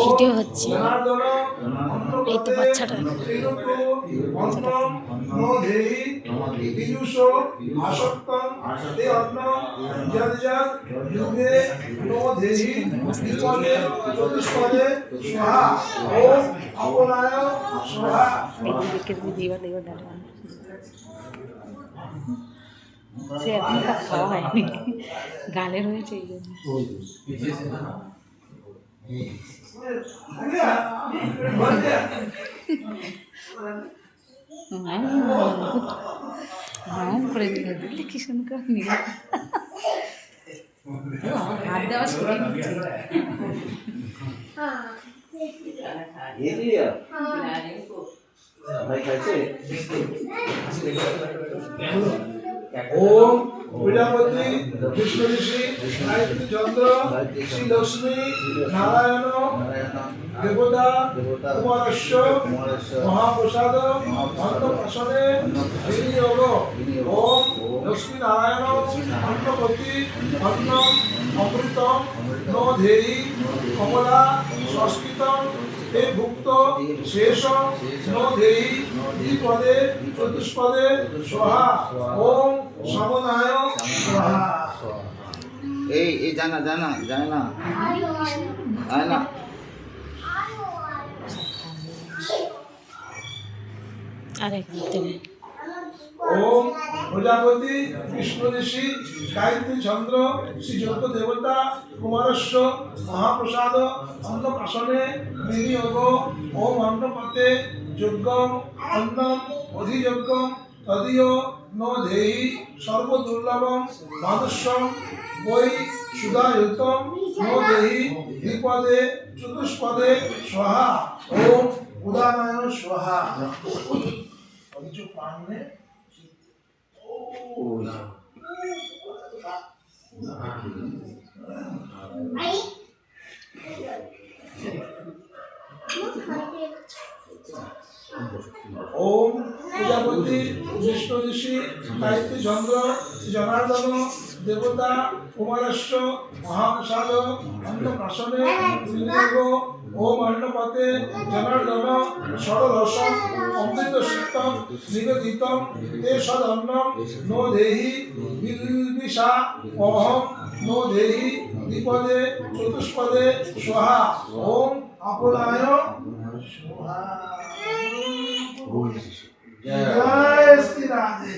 Video হচ্ছে, এই তো বাচ্চাটা সে এখন তা খাওয়া হয়নি, গালে রয়েছে এই জন্য। করে দিল, দেখলে কি সুন্দর নিল, হাত দেওয়া শিখে নিচ্ছে। ओम प्रजापति विष्णु ऋषि गायत्री चंद्र श्री लक्ष्मी नारायण देवता कुमारस्य महाप्रसाद अन्नप्राशने विनियोग। ओम लक्ष्मी नारायण अन्नपति अन्नम अमृतम नो धेहि कमला संस्कृतम हे भुक्त शेष नो धेहि द्विपदे चतुष्पदे स्वाहा। ओम समनाय स्वाहा। এই জানা জানা যায় না যায় না। আরেক ओम प्रजापति विष्णु ऋषि गायत्री चंद्र श्री जगत देवता कुमारस्य महाप्रसाद अन्नप्राशने विनियोग। ओम अन्नपते यज्ञम अन्नम अधियज्ञम तदीय नो धेहि सर्वदुर्लभम मानुष्यम वै सुधायुतम नो धेहि द्विपदे चतुष्पदे स्वाहा। ओम उदानाय स्वाहा। जो पान में ओम प्रजापति विष्णु ऋषि गायत्री चंद्र जनार्दन देवता कुमारस्य महाप्रसाद अन्नप्राशने विनियोग। ओम अन्नपते जनार्दन षडरसम अमृत सिक्तम निवेदितम ते सदन्नम नो धेहि बिल्बिषा अहम नो धेहि द्विपदे चतुष्पदे स्वाहा। ओम आपनाय स्वाहा। जय श्री राधे।